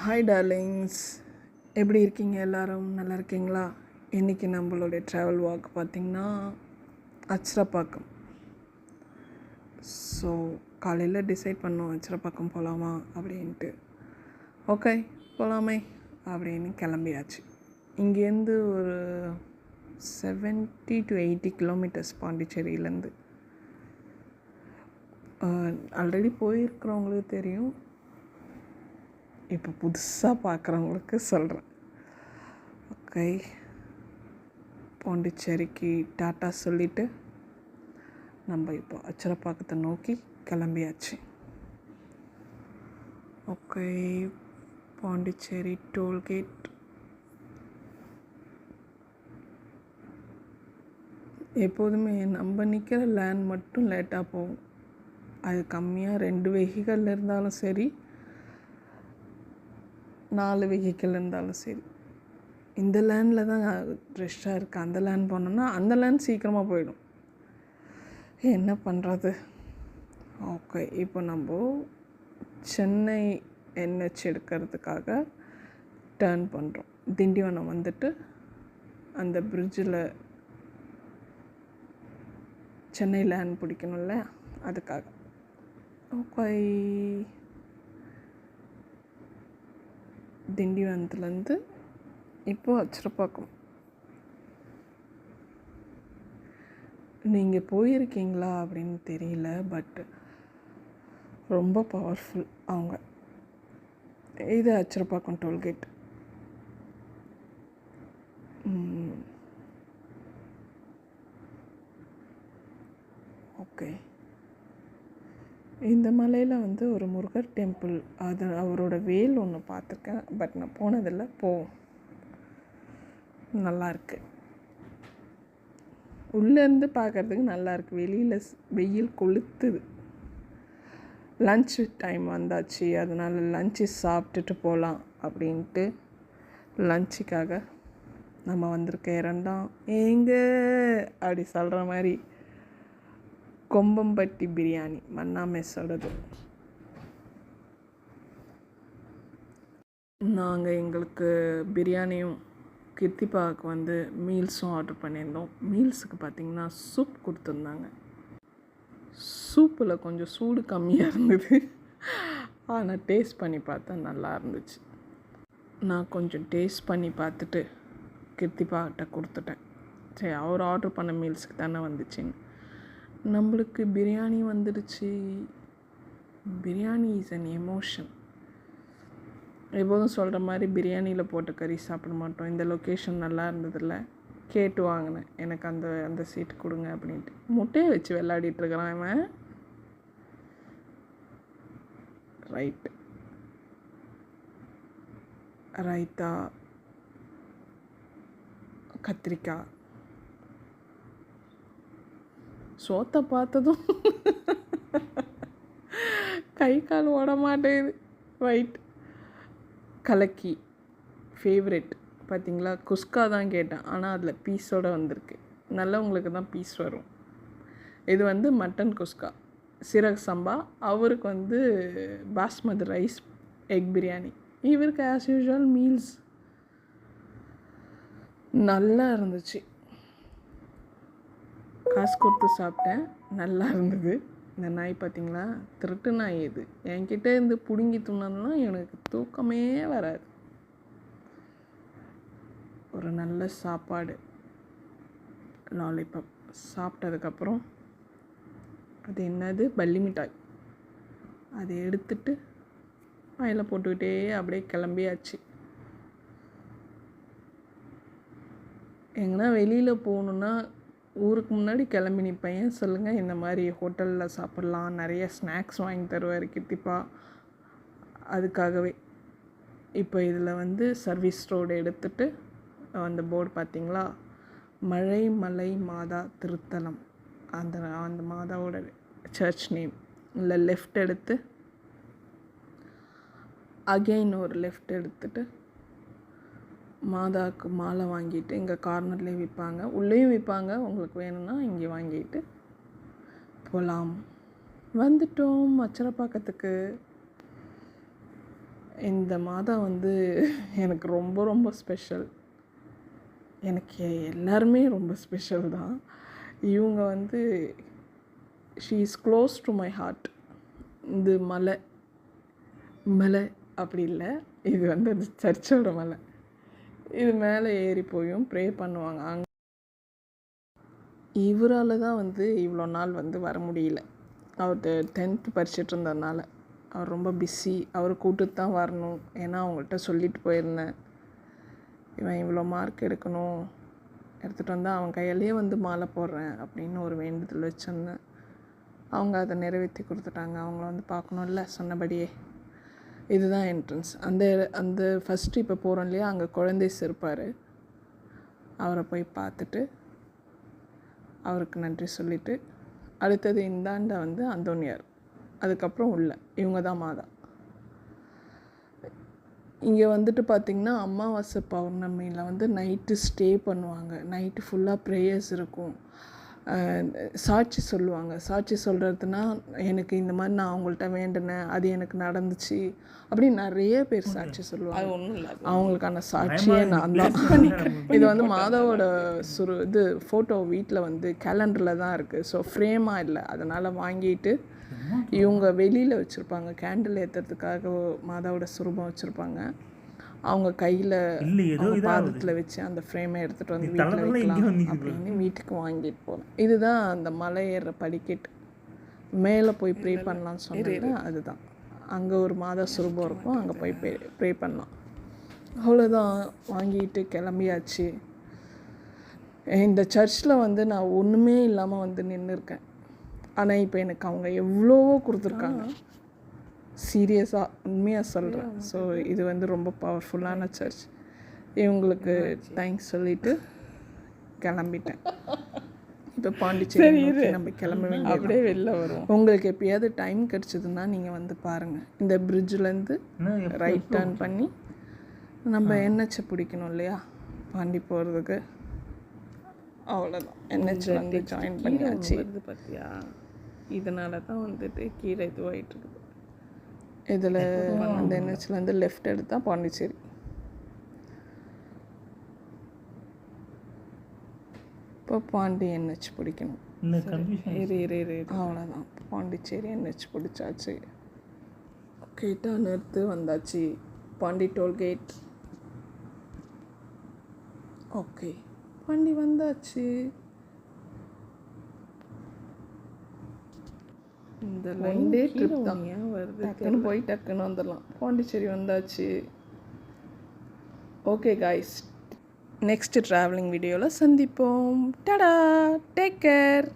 Hi darlings, எப்படி இருக்கீங்க? எல்லோரும் நல்லா இருக்கீங்களா? இன்றைக்கி நம்மளுடைய ட்ராவல் வாக் பார்த்திங்கன்னா அச்சிரப்பாக்கம். ஸோ காலையில் டிசைட் பண்ணோம் அச்சிரப்பாக்கம் போகலாமா அப்படின்ட்டு. ஓகே போகலாமே அப்படின்னு கிளம்பியாச்சு. இங்கேருந்து ஒரு 70 to 80 கிலோமீட்டர்ஸ் பாண்டிச்சேரியிலேருந்து. ஆல்ரெடி போயிருக்கிறவங்களுக்கு தெரியும், இப்போ புதுசாக பார்க்குறவங்களுக்கு சொல்கிறேன். ஓகே, பாண்டிச்சேரிக்கு டாட்டா சொல்லிவிட்டு நம்ம இப்போ அச்சிரப்பாக்கத்தை நோக்கி கிளம்பியாச்சு. Okay, Pondicherry toll gate. எப்போதுமே நம்ம நிற்கிற லேண்ட் மட்டும் லேட்டாக போகும். அது கம்மியாக 2 வெஹிக்கல் இருந்தாலும் சரி, 4 வெஹிக்கிள் இருந்தாலும் சரி, இந்த லேண்டில் தான் ரஷ்ஷாக இருக்குது. அந்த லேண்ட் போனோன்னா அந்த லேண்ட் சீக்கிரமாக போயிடும். என்ன பண்ணுறது? ஓகே, இப்போ நம்ம சென்னை NH எடுக்கிறதுக்காக டர்ன் பண்ணுறோம். திண்டிவனம் வந்துட்டு அந்த பிரிட்ஜில் சென்னை லேண்ட் பிடிக்கணும்ல, அதுக்காக. ஓகே, திண்டிவனத்துலேருந்து இப்போது அச்சிரப்பாக்கம். நீங்கள் போயிருக்கீங்களா அப்படின்னு தெரியல, பட் ரொம்ப பவர்ஃபுல் அவங்க. இது அச்சிரப்பாக்கம் டோல்கேட். ஓகே, இந்த மலையில் வந்து ஒரு முருகர் டெம்பிள், அது அவரோட வேல் ஒன்று பார்த்துருக்கேன், பட் நான் போனதில்லை. நல்லாயிருக்கு. உள்ளேருந்து பார்க்குறதுக்கு நல்லாயிருக்கு, வெளியில் வெயில் கொளுத்துது. லன்ச் டைம் வந்தாச்சு, அதனால் லன்ச்சு சாப்பிட்டுட்டு போகலாம் அப்படின்ட்டு லன்ச்சுக்காக நம்ம வந்திருக்க இரண்டாம் எங்கே அப்படி சொல்கிற மாதிரி கொம்பம்பட்டி பிரியாணி, மன்னா மெஸ்ஸோடது. நாங்கள் எங்களுக்கு பிரியாணியும் கிருத்திபாவுக்கு வந்து மீல்ஸும் ஆர்டர் பண்ணியிருந்தோம். மீல்ஸுக்கு பார்த்திங்கன்னா சூப் கொடுத்துருந்தாங்க. சூப்பில் கொஞ்சம் சூடு கம்மியாக இருந்தது, ஆனால் டேஸ்ட் பண்ணி பார்த்தா நல்லா இருந்துச்சு. நான் கொஞ்சம் டேஸ்ட் பண்ணி பார்த்துட்டு கிருத்திபாகிட்ட கொடுத்துட்டேன். சரி, அவர் ஆர்டர் பண்ண மீல்ஸுக்கு தானே வந்துச்சுன்னு. நம்மளுக்கு பிரியாணி வந்துடுச்சு. Biryani is an emotion. எப்போதும் சொல்கிற மாதிரி பிரியாணியில் போட்ட கறி சாப்பிட மாட்டோம். இந்த லொக்கேஷன் நல்லா இருந்ததில்ல, கேட்டு வாங்கினேன், எனக்கு அந்த சீட்டு கொடுங்க அப்படின்ட்டு. முட்டையை வச்சு விளையாடிட்டுருக்கிறான் இவன். ரைட்டு, ரைத்தா, கத்திரிக்காய். சோத்தை பார்த்ததும் கை கால் ஓட மாட்டேங்குது. ரைட், கலக்கி ஃபேவரெட். பார்த்திங்களா, குஸ்கா தான் கேட்டேன், ஆனால் அதில் பீஸோடு வந்திருக்கு. நல்லவங்களுக்கு தான் பீஸ் வரும். இது வந்து மட்டன் குஸ்கா, சீரக சம்பா. அவருக்கு வந்து பாஸ்மதி ரைஸ், எக் பிரியாணி. இவருக்கு ஆஸ் யூஷுவல் மீல்ஸ். நல்லா இருந்துச்சு. காசு கொடுத்து சாப்பிட்டேன், நல்லா இருந்தது. இந்த நாய் பார்த்திங்களா, திருட்டு நாய். இது என்கிட்ட இருந்து பிடுங்கி துண்ணதுலாம் எனக்கு தூக்கமே வராது. ஒரு நல்ல சாப்பாடு, லாலிபாப் சாப்பிட்டதுக்கப்புறம் அது என்னது, பல்லி மிட்டாய், அதை எடுத்துட்டு வாயில் போட்டுக்கிட்டே அப்படியே கிளம்பியாச்சு. எங்கன்னா வெளியில் போகணுன்னா ஊருக்கு முன்னாடி கிளம்பி நிற்பேன். ஏன் சொல்லுங்கள், இந்த மாதிரி ஹோட்டலில் சாப்பிட்லாம், நிறைய ஸ்நாக்ஸ் வாங்கி தருவார் கிருத்திப்பா, அதுக்காகவே. இப்போ இதில் வந்து சர்வீஸ் ரோடு எடுத்துகிட்டு அந்த போர்டு பார்த்திங்களா, மழை மாதா திருத்தலம், அந்த மாதாவோட சர்ச் நேம். இல்லை, லெஃப்ட் எடுத்து அகெயின் ஒரு லெஃப்ட் எடுத்துகிட்டு மாதாவுக்கு மாலை வாங்கிட்டு இங்கே கார்னர்லேயே விற்பாங்க, உள்ளேயும் விற்பாங்க. உங்களுக்கு வேணும்னா இங்கே வாங்கிட்டு போகலாம். வந்துட்டோம் அச்சிரப்பாக்கத்துக்கு. இந்த மாதம் வந்து எனக்கு ரொம்ப ரொம்ப ஸ்பெஷல். எனக்கு எல்லாருமே ரொம்ப ஸ்பெஷல் தான். இவங்க வந்து she is close to my heart. இது மலை அப்படி இல்லை, இது வந்து அந்த சர்ச்சோட மலை. இது மேலே ஏறி போயும் ப்ரே பண்ணுவாங்க. இவரால் தான் வந்து இவ்வளோ நாள் வந்து வர முடியல. அவர் 10th படிச்சுட்டு இருந்ததுனால அவர் ரொம்ப பிஸி. அவர் கூப்பிட்டு தான் வரணும். ஏன்னா அவங்கள்ட்ட சொல்லிட்டு போயிருந்தேன், இவன் இவ்வளோ மார்க் எடுக்கணும், எடுத்துகிட்டு வந்தால் அவன் கையிலேயே வந்து மாலை போடுறேன் அப்படின்னு ஒரு வேண்டுதல் வச்சுருந்தேன். அவங்க அதை நிறைவேற்றி கொடுத்துட்டாங்க. அவங்கள வந்து பார்க்கணும்ல சொன்னபடியே. இதுதான் என்ட்ரன்ஸ். அந்த ஃபஸ்ட்டு இப்போ போகிறோம் இல்லையா, அங்கே குழந்தைஸ் இருப்பார். அவரை போய் பார்த்துட்டு அவருக்கு நன்றி சொல்லிவிட்டு அடுத்தது இந்தாண்ட வந்து அந்தோனியார், அதுக்கப்புறம் உள்ள இவங்க தான் மாதா. இங்கே வந்துட்டு பார்த்திங்கன்னா அமாவாசை பௌர்ணமியில் வந்து நைட்டு ஸ்டே பண்ணுவாங்க. நைட்டு ஃபுல்லாக ப்ரேயர்ஸ் இருக்கும். சாட்சி சொல்லுவாங்க. சாட்சி சொல்கிறதுனா, எனக்கு இந்த மாதிரி நான் அவங்கள்ட்ட வேண்டினேன், அது எனக்கு நடந்துச்சு அப்படின்னு நிறைய பேர் சாட்சி சொல்லுவாங்க. அது ஒன்றும் இல்லை, அவங்களுக்கான சாட்சியே நான் தான். இது வந்து மாதாவோட இது ஃபோட்டோ வீட்டில் வந்து கேலண்டரில் தான் இருக்குது. ஸோ ஃப்ரேமாக இல்லை, அதனால் வாங்கிட்டு இவங்க வெளியில் வச்சுருப்பாங்க. கேண்டில் ஏற்றுறதுக்காக மாதாவோட சுரூபம் வச்சுருப்பாங்க. அவங்க கையில் பாதத்தில் வச்சு அந்த ஃப்ரேமை எடுத்துகிட்டு வந்து வீட்டில் வைக்கலாம் அப்படின்னு வீட்டுக்கு வாங்கிட்டு போகிறேன். இதுதான் அந்த மலை ஏறுற படிக்கட்டு. மேலே போய் ப்ரே பண்ணலான்னு சொன்னது அதுதான். அங்கே ஒரு மாதா சுரூபம் இருக்கும், அங்கே போய் ப்ரே பண்ணலாம். அவ்வளோதான், வாங்கிட்டு கிளம்பியாச்சு. இந்த சர்ச்சில் வந்து நான் ஒன்றுமே இல்லாமல் வந்து நின்றுருக்கேன். ஆனால் இப்போ எனக்கு அவங்க எவ்வளவோ கொடுத்துருக்காங்க. சீரியஸாக உண்மையாக சொல்கிறேன். ஸோ இது வந்து ரொம்ப பவர்ஃபுல்லான சர்ச். இவங்களுக்கு தேங்க்ஸ் சொல்லிவிட்டு கிளம்பிட்டேன். இப்போ பாண்டிச்சேரி நம்ம கிளம்ப வேண்டிய அப்படியே வெளில வரும். உங்களுக்கு எப்பயாவது டைம் கிடச்சிதுன்னா நீங்கள் வந்து பாருங்கள். இந்த பிரிட்ஜிலேருந்து ரைட் டர்ன் பண்ணி நம்ம என்ஹெச்சை பிடிக்கணும் இல்லையா பாண்டி போகிறதுக்கு. அவ்வளோதான், என்ஹெச்சில் வந்து ஜாயின் பண்ணியாச்சு. பார்த்தியா, இதனால தான் வந்துட்டு கீழே இதுவாகிட்டுருக்குது. இதில் அந்த என்ஹெச்லேருந்து லெஃப்ட் எடுத்தால் பாண்டிச்சேரி. இப்போ பாண்டி என்ஹெச் பிடிக்கணும். அவ்வளோதான், பாண்டிச்சேரி என்ஹெச் பிடிச்சாச்சு. கேட்டா நிறுத்து வந்தாச்சு. பாண்டி டோல்கேட். ஓகே, பாண்டி வந்தாச்சு. இந்த 1 டே ட்ரிப் தான் வருது. டக்குன்னு போய் டக்குன்னு வந்துடலாம். பாண்டிச்சேரி வந்தாச்சு. ஓகே காய்ஸ், நெக்ஸ்ட் ட்ராவலிங் வீடியோவில் சந்திப்போம். டடா, டேக் கேர்.